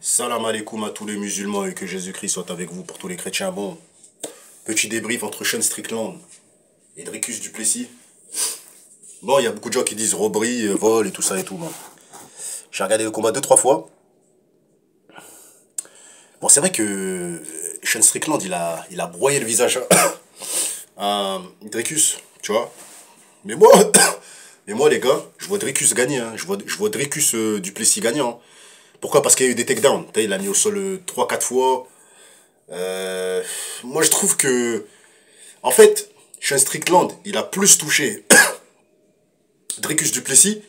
Salam alaikum à tous les musulmans et que Jésus-Christ soit avec vous pour tous les chrétiens. Bon, petit débrief entre Sean Strickland et Dricus du Plessis. Bon, il y a beaucoup de gens qui disent robberie, vol et tout ça et tout. Bon. J'ai regardé le combat deux, trois fois. Bon, c'est vrai que Sean Strickland, il a broyé le visage à Dricus, tu vois. Mais moi, mais moi les gars, je vois Dricus gagner. Hein. Je vois Dricus du Plessis gagnant. Hein. Pourquoi? Parce qu'il y a eu des takedowns. Il a mis au sol 3-4 fois. Moi, je trouve que... En fait, Sean Strickland, il a plus touché Dricus du Plessis.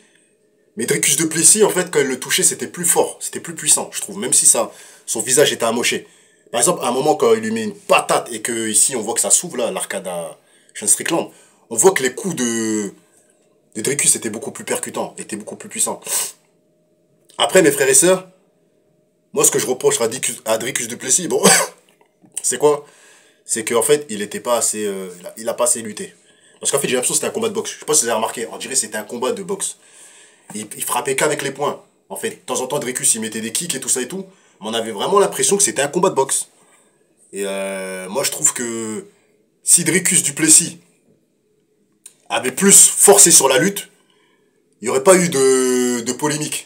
Mais Dricus du Plessis, en fait, quand il le touchait, c'était plus fort. C'était plus puissant, je trouve. Même si son visage était amoché. Par exemple, à un moment, quand il lui met une patate et que ici, on voit que ça s'ouvre, là, l'arcade à Sean Strickland, on voit que les coups de Dricus étaient beaucoup plus percutants, étaient beaucoup plus puissants. Après, mes frères et sœurs, moi, ce que je reproche à Dricus du Plessis, bon, c'est quoi? C'est qu'en fait, il était pas assez, il a pas assez lutté. Parce qu'en fait, j'ai l'impression que c'était un combat de boxe. Je sais pas si vous avez remarqué, on dirait que c'était un combat de boxe. Il frappait qu'avec les poings. En fait, de temps en temps, Dricus, il mettait des kicks et tout ça et tout. Mais on avait vraiment l'impression que c'était un combat de boxe. Et moi, je trouve que si Dricus du Plessis avait plus forcé sur la lutte, il n'y aurait pas eu de polémique.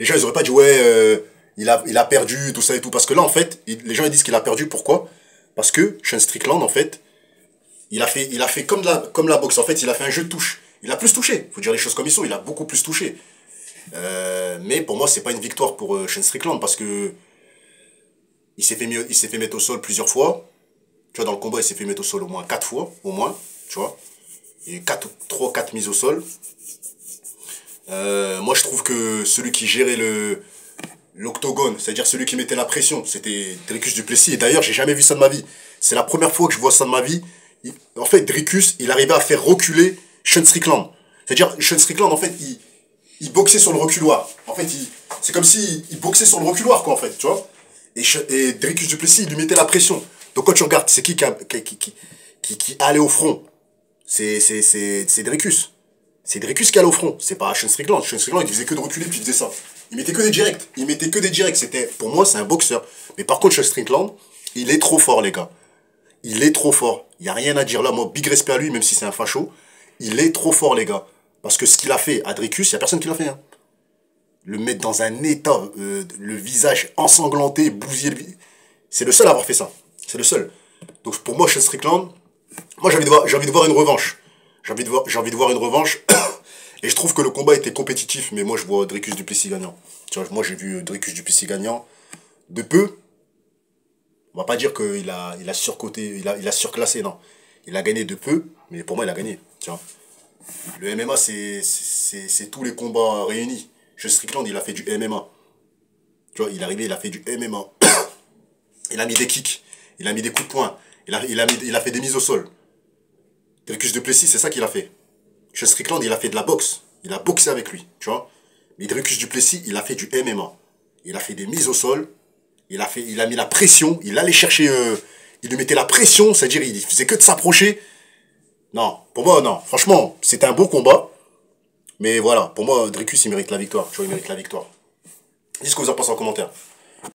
Les gens, ils auraient pas dit, ouais, il a perdu, tout ça et tout. Parce que là, en fait, les gens, ils disent qu'il a perdu. Pourquoi? Parce que Sean Strickland, en fait, il a fait comme la boxe. En fait, il a fait un jeu de touche. Il a plus touché. Faut dire les choses comme ils sont. Il a beaucoup plus touché. Mais pour moi, c'est pas une victoire pour Sean Strickland parce que il s'est fait mettre au sol plusieurs fois. Tu vois, dans le combat, il s'est fait mettre au sol au moins 4 fois, au moins, tu vois. Il y a eu 3 4 mises au sol. Moi, je trouve que celui qui gérait l'octogone, c'est-à-dire celui qui mettait la pression, c'était Dricus du Plessis. Et d'ailleurs, j'ai jamais vu ça de ma vie. C'est la première fois que je vois ça de ma vie. En fait, Dricus, il arrivait à faire reculer Sean Strickland. C'est-à-dire, Sean Strickland, en fait, il boxait sur le reculoir. En fait, c'est comme si il boxait sur le reculoir, quoi, en fait, tu vois. Et Dricus du Plessis, il lui mettait la pression. Donc, quand tu regardes, c'est qui allait au front? C'est Dricus. C'est Dricus qui allait au front. C'est pas Sean Strickland. Sean Strickland, il faisait que de reculer, puis il faisait ça. Il mettait que des directs. Il mettait que des directs. Pour moi, c'est un boxeur. Mais par contre, Sean Strickland, il est trop fort, les gars. Il est trop fort. Il n'y a rien à dire là. Moi, big respect à lui, même si c'est un facho. Il est trop fort, les gars. Parce que ce qu'il a fait à Dricus, il n'y a personne qui l'a fait. Hein. Le mettre dans un état, le visage ensanglanté, bousiller c'est le seul à avoir fait ça. C'est le seul. Donc pour moi, Sean Strickland, moi j'ai envie de voir une revanche. J'ai envie de voir une revanche. Et je trouve que le combat était compétitif, mais moi je vois Dricus du Plessis gagnant. Tu vois, moi j'ai vu Dricus du Plessis gagnant de peu. On va pas dire qu'il a surcoté, il a surclassé, non. Il a gagné de peu, mais pour moi il a gagné. Tu vois. Le MMA, c'est tous les combats réunis. Sean Strickland, il a fait du MMA. Tu vois, il est arrivé, il a fait du MMA. Il a mis des kicks, il a mis des coups de poing, il a fait des mises au sol. Dricus du Plessis, c'est ça qu'il a fait. Sean Strickland, il a fait de la boxe. Il a boxé avec lui, tu vois. Mais Dricus du Plessis, il a fait du MMA. Il a fait des mises au sol. Il a mis la pression. Il allait chercher... il lui mettait la pression, c'est-à-dire il faisait que de s'approcher. Non, pour moi, non. Franchement, c'était un beau combat. Mais voilà, pour moi, Dricus, il mérite la victoire. Tu vois, il mérite la victoire. Dites ce que vous en pensez en commentaire.